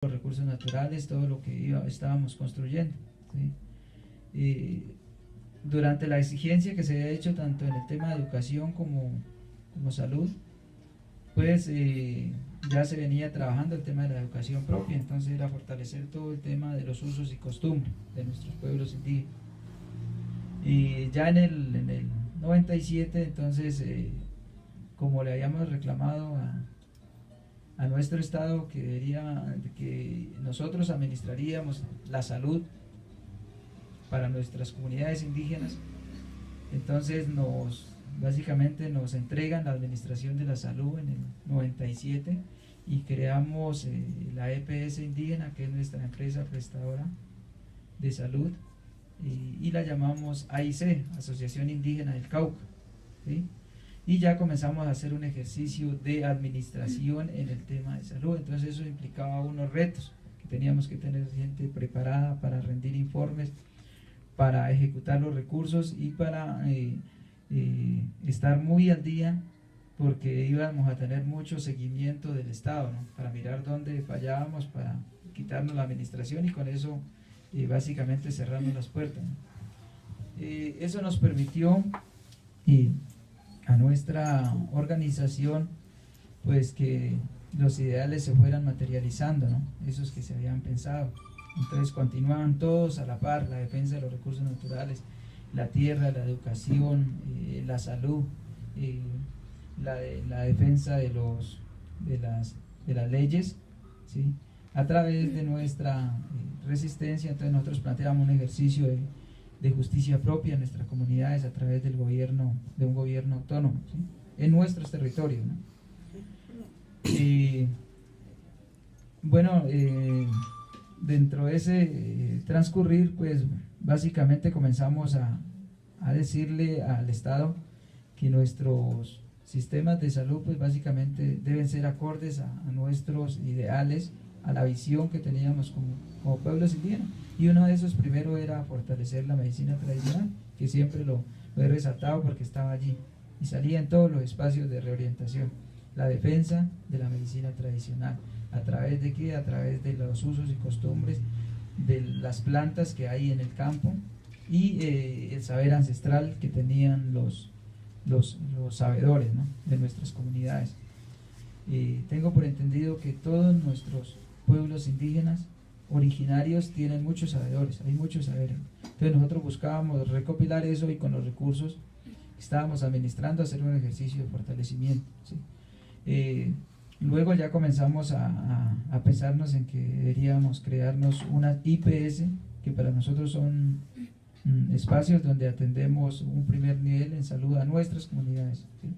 los recursos naturales, todo lo que estábamos construyendo, ¿sí? Durante la exigencia que se ha hecho tanto en el tema de educación como salud, pues ya se venía trabajando el tema de la educación propia, entonces era fortalecer todo el tema de los usos y costumbres de nuestros pueblos indígenas. Y ya en el 97, entonces, como le habíamos reclamado a nuestro Estado que nosotros administraríamos la salud para nuestras comunidades indígenas, entonces básicamente nos entregan la administración de la salud en el 97 y creamos la EPS indígena, que es nuestra empresa prestadora de salud, y la llamamos AIC, Asociación Indígena del Cauca, ¿sí? Y ya comenzamos a hacer un ejercicio de administración en el tema de salud. Entonces eso implicaba unos retos, que teníamos que tener gente preparada para rendir informes, para ejecutar los recursos y para estar muy al día, porque íbamos a tener mucho seguimiento del Estado, ¿no? Para mirar dónde fallábamos, para quitarnos la administración y con eso básicamente cerrarnos las puertas, ¿no? Eso nos permitió a nuestra organización pues que los ideales se fueran materializando, ¿no? Esos que se habían pensado. Entonces continuaban todos a la par: la defensa de los recursos naturales, la tierra, la educación, la salud, la defensa de las leyes, ¿sí? A través de nuestra resistencia. Entonces nosotros planteamos un ejercicio de justicia propia en nuestras comunidades a través de un gobierno autónomo, ¿sí? En nuestros territorios, ¿no? Bueno, dentro de ese transcurrir, pues básicamente comenzamos a decirle al Estado que nuestros sistemas de salud pues básicamente deben ser acordes a nuestros ideales, a la visión que teníamos como pueblos indígenas, y uno de esos primero era fortalecer la medicina tradicional, que siempre lo he resaltado porque estaba allí y salía en todos los espacios de reorientación: la defensa de la medicina tradicional. ¿A través de qué? A través de los usos y costumbres de las plantas que hay en el campo y el saber ancestral que tenían los sabedores, ¿no? De nuestras comunidades. Tengo por entendido que todos nuestros pueblos indígenas originarios tienen muchos sabedores, hay muchos saberes. Entonces nosotros buscábamos recopilar eso y con los recursos que estábamos administrando hacer un ejercicio de fortalecimiento, ¿sí? Luego ya comenzamos a pensarnos en que deberíamos crearnos unas IPS, que para nosotros son espacios donde atendemos un primer nivel en salud a nuestras comunidades, ¿sí?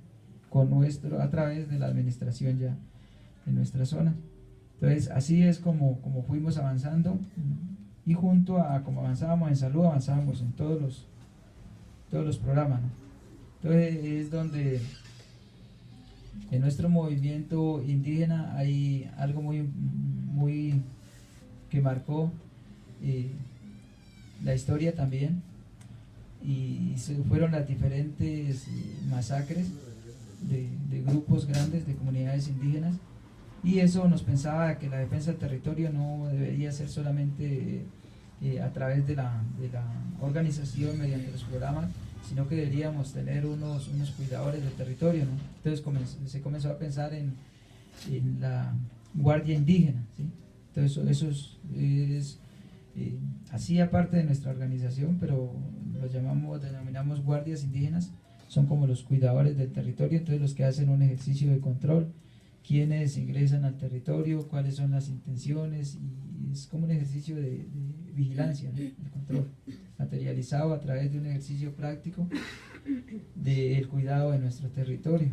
A través de la administración ya en nuestra zona. Entonces así es como fuimos avanzando, y junto a como avanzábamos en salud, avanzábamos en todos los programas, ¿no? Entonces es donde en nuestro movimiento indígena hay algo muy que marcó la historia también, y fueron las diferentes masacres de grupos grandes de comunidades indígenas, y eso nos pensaba que la defensa del territorio no debería ser solamente a través de la organización mediante los programas, sino que deberíamos tener unos cuidadores del territorio, ¿no? Entonces se comenzó a pensar en la guardia indígena, ¿sí? Entonces eso hacía parte de nuestra organización, pero denominamos guardias indígenas. Son como los cuidadores del territorio, entonces los que hacen un ejercicio de control, quiénes ingresan al territorio, cuáles son las intenciones, y es como un ejercicio de vigilancia, ¿no? De control, materializado a través de un ejercicio práctico del cuidado de nuestro territorio,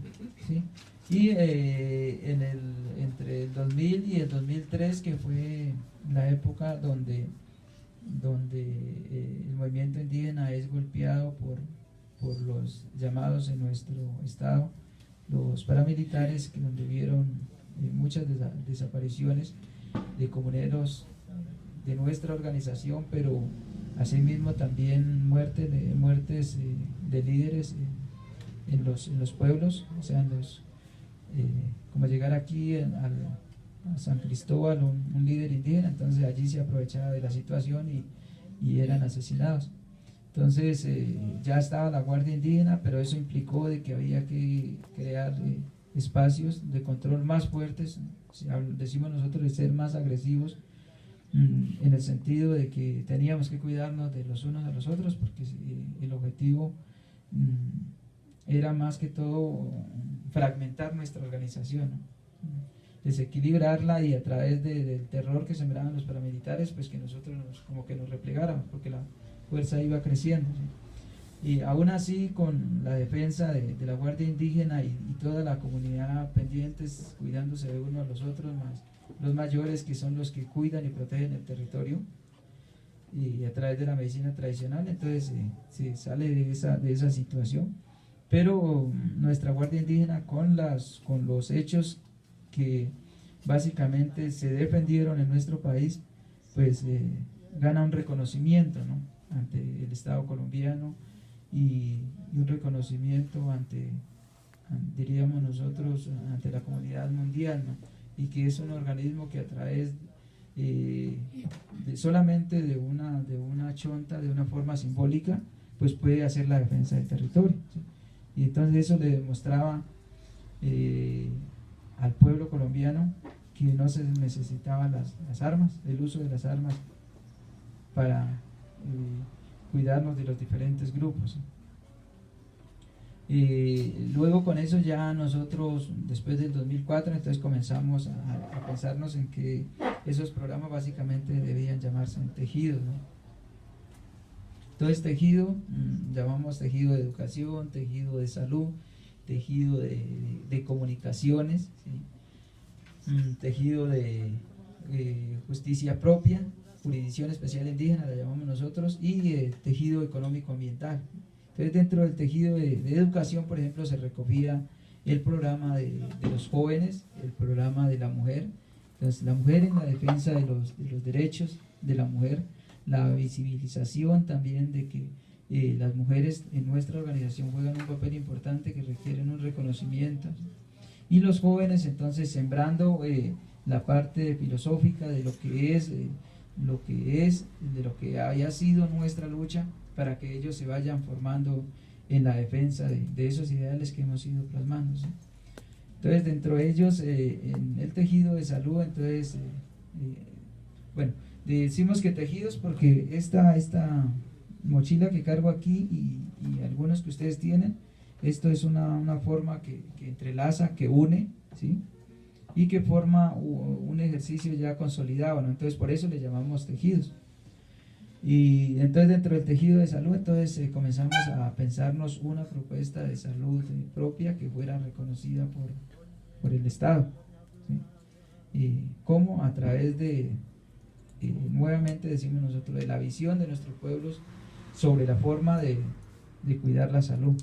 ¿sí? Y entre el 2000 y el 2003, que fue la época donde el movimiento indígena es golpeado por los llamados en nuestro estado, los paramilitares, donde vieron muchas desapariciones de comuneros de nuestra organización, pero asimismo también muertes de líderes en los pueblos, o sea, como llegar aquí a San Cristóbal, un líder indígena, entonces allí se aprovechaba de la situación y eran asesinados. Entonces ya estaba la Guardia Indígena, pero eso implicó de que había que crear espacios de control más fuertes, decimos nosotros de ser más agresivos, en el sentido de que teníamos que cuidarnos de los unos a los otros, porque el objetivo era más que todo fragmentar nuestra organización, ¿no? Desequilibrarla, y a través del terror que sembraban los paramilitares, pues que nosotros como que nos replegáramos, porque la fuerza iba creciendo, ¿sí? Y aún así, con la defensa de la Guardia Indígena y toda la comunidad pendientes, cuidándose de uno a los otros, más los mayores, que son los que cuidan y protegen el territorio, y a través de la medicina tradicional, entonces se sale de esa situación. Pero nuestra Guardia Indígena, con los hechos que básicamente se defendieron en nuestro país, pues gana un reconocimiento, ¿no?, ante el Estado colombiano, y un reconocimiento diríamos nosotros, ante la comunidad mundial, ¿no?, y que es un organismo que a través solamente de una chonta, de una forma simbólica, pues puede hacer la defensa del territorio, ¿sí? Y entonces eso le demostraba al pueblo colombiano que no se necesitaban las armas, el uso de las armas para cuidarnos de los diferentes grupos. Luego con eso ya nosotros, después del 2004, entonces comenzamos a pensarnos en que esos programas básicamente debían llamarse tejidos, ¿no? Entonces tejido, llamamos tejido de educación, tejido de salud, tejido de comunicaciones, ¿sí? Tejido de justicia propia, jurisdicción especial indígena, la llamamos nosotros, y tejido económico ambiental. Entonces dentro del tejido de educación, por ejemplo, se recogía el programa de los jóvenes, el programa de la mujer. Entonces la mujer en la defensa de los derechos de la mujer, la visibilización también de que las mujeres en nuestra organización juegan un papel importante, que requieren un reconocimiento, y los jóvenes entonces sembrando la parte filosófica de lo que es, de lo que haya sido nuestra lucha, para que ellos se vayan formando en la defensa de esos ideales que hemos ido plasmando, ¿sí? Entonces dentro de ellos, en el tejido de salud, entonces bueno, decimos que tejidos porque esta mochila que cargo aquí y algunos que ustedes tienen, esto es una forma que entrelaza, que une, ¿sí?, y que forma un ejercicio ya consolidado, ¿no? Entonces por eso le llamamos tejidos. Y entonces dentro del tejido de salud, entonces comenzamos a pensarnos una propuesta de salud propia que fuera reconocida por el Estado, ¿sí? Y cómo, a través de nuevamente decimos nosotros, de la visión de nuestros pueblos sobre la forma de cuidar la salud.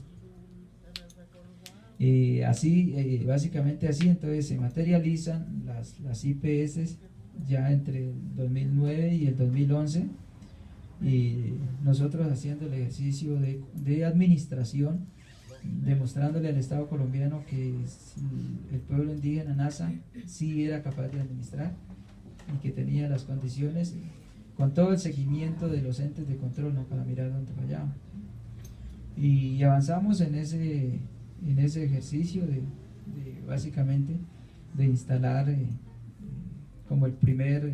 Así, básicamente así, entonces se materializan las IPS ya entre el 2009 y el 2011, y nosotros haciendo el ejercicio de administración, demostrándole al Estado colombiano que el pueblo indígena Nasa sí era capaz de administrar y que tenía las condiciones, con todo el seguimiento de los entes de control, ¿no?, para mirar dónde fallaban. Y avanzamos en ese ejercicio de básicamente de instalar como el primer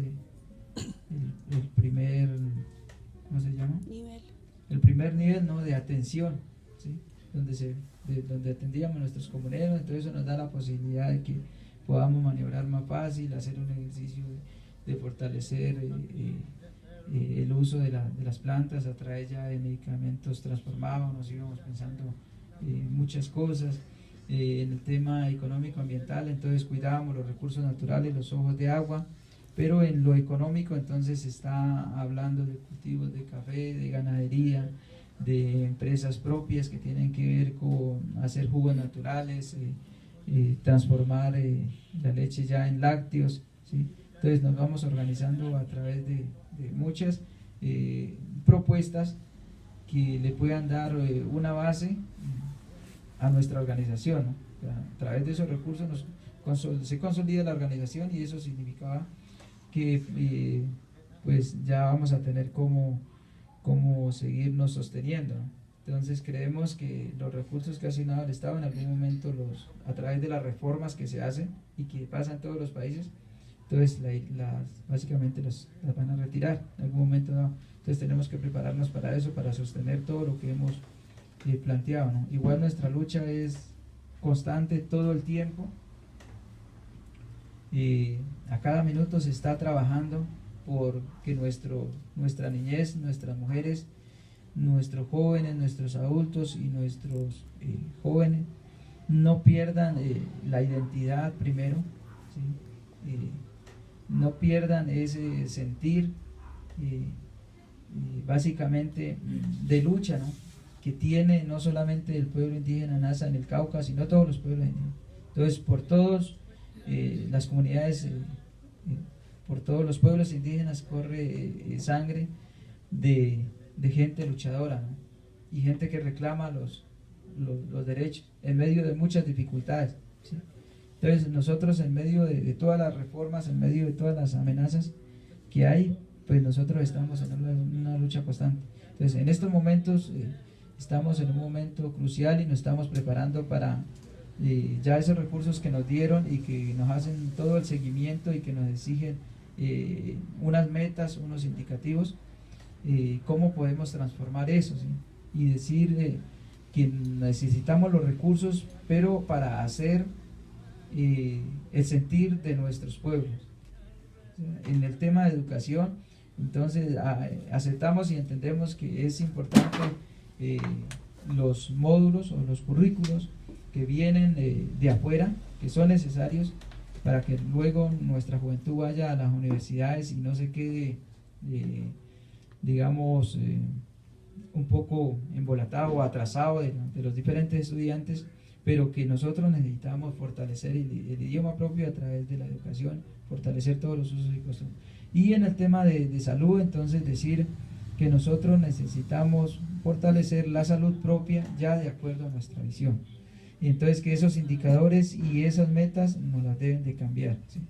¿cómo se llama? El primer nivel, ¿no?, de atención, ¿sí?, donde atendíamos a nuestros comuneros. Entonces eso nos da la posibilidad de que podamos maniobrar más fácil, hacer un ejercicio de fortalecer el uso de las plantas a través ya de medicamentos transformados. Nos íbamos pensando muchas cosas. En el tema económico ambiental, entonces cuidábamos los recursos naturales, los ojos de agua, pero en lo económico entonces se está hablando de cultivos de café, de ganadería, de empresas propias que tienen que ver con hacer jugos naturales, transformar la leche ya en lácteos, ¿sí? Entonces nos vamos organizando a través de muchas propuestas que le puedan dar una base a nuestra organización, ¿no? A través de esos recursos se consolida la organización, y eso significaba que pues ya vamos a tener cómo seguirnos sosteniendo, ¿no? Entonces creemos que los recursos que ha asignado el Estado en algún momento, a través de las reformas que se hacen y que pasan en todos los países, entonces básicamente las van a retirar en algún momento, ¿no? Entonces tenemos que prepararnos para eso, para sostener todo lo que hemos planteado, ¿no? Igual nuestra lucha es constante todo el tiempo, y a cada minuto se está trabajando por que nuestra niñez, nuestras mujeres, nuestros jóvenes, nuestros adultos y nuestros jóvenes no pierdan la identidad primero, ¿sí? No pierdan ese sentir básicamente de lucha, ¿no?, que tiene no solamente el pueblo indígena Nasa en el Cauca, sino todos los pueblos indígenas. Entonces, por todas las comunidades, por todos los pueblos indígenas corre sangre de gente luchadora, ¿no?, y gente que reclama los derechos en medio de muchas dificultades, ¿sí? Entonces nosotros, en medio de todas las reformas, en medio de todas las amenazas que hay, pues nosotros estamos en una lucha constante. Entonces en estos momentos estamos en un momento crucial y nos estamos preparando para ya esos recursos que nos dieron y que nos hacen todo el seguimiento y que nos exigen unas metas, unos indicativos, cómo podemos transformar eso, ¿sí? Y decir que necesitamos los recursos, pero para hacer el sentir de nuestros pueblos. En el tema de educación, entonces aceptamos y entendemos que es importante los módulos o los currículos que vienen de afuera, que son necesarios para que luego nuestra juventud vaya a las universidades y no se quede digamos un poco embolatado o atrasado de los diferentes estudiantes, pero que nosotros necesitamos fortalecer el idioma propio a través de la educación, fortalecer todos los usos y costumbres. Y en el tema de salud, entonces decir que nosotros necesitamos fortalecer la salud propia ya de acuerdo a nuestra visión. Y entonces que esos indicadores y esas metas nos las deben de cambiar, ¿sí?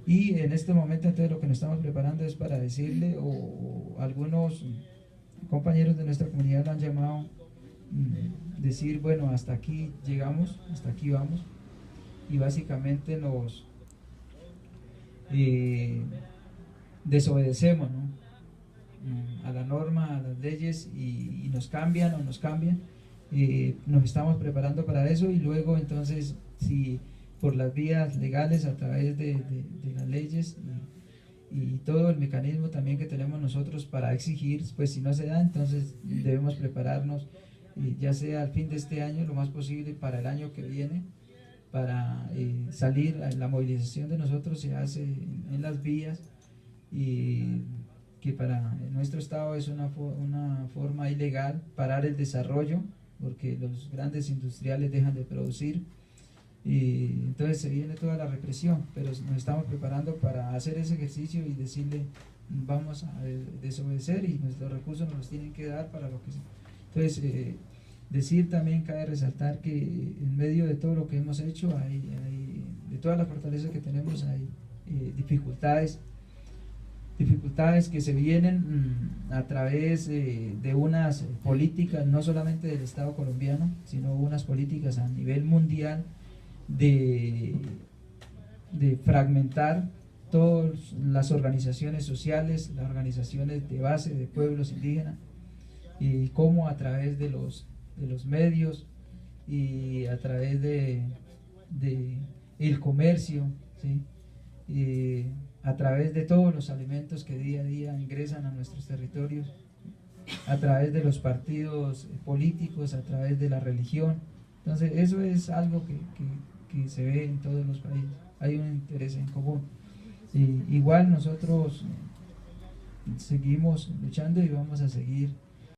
Y en este momento entonces lo que nos estamos preparando es para decirle, o algunos compañeros de nuestra comunidad lo han llamado, decir, bueno, hasta aquí llegamos, hasta aquí vamos, y básicamente nos desobedecemos, ¿no?, a la norma, a las leyes, y nos cambian o nos cambian. Nos estamos preparando para eso, y luego entonces, si por las vías legales, a través de las leyes y todo el mecanismo también que tenemos nosotros para exigir, pues si no se da, entonces debemos prepararnos, ya sea al fin de este año, lo más posible para el año que viene, para salir. La movilización de nosotros se hace en las vías, y que para nuestro estado es una forma ilegal parar el desarrollo, porque los grandes industriales dejan de producir, y entonces se viene toda la represión, pero nos estamos preparando para hacer ese ejercicio y decirle, vamos a desobedecer y nuestros recursos nos los tienen que dar para lo que sea. Entonces decir también, cabe resaltar que en medio de todo lo que hemos hecho, de todas las fortalezas que tenemos, hay dificultades que se vienen a través de unas políticas, no solamente del Estado colombiano, sino unas políticas a nivel mundial de fragmentar todas las organizaciones sociales, las organizaciones de base de pueblos indígenas, y cómo a través de los medios y a través de el comercio, ¿sí?, a través de todos los alimentos que día a día ingresan a nuestros territorios, a través de los partidos políticos, a través de la religión. Entonces eso es algo que se ve en todos los países, hay un interés en común. Igual nosotros seguimos luchando y vamos a seguir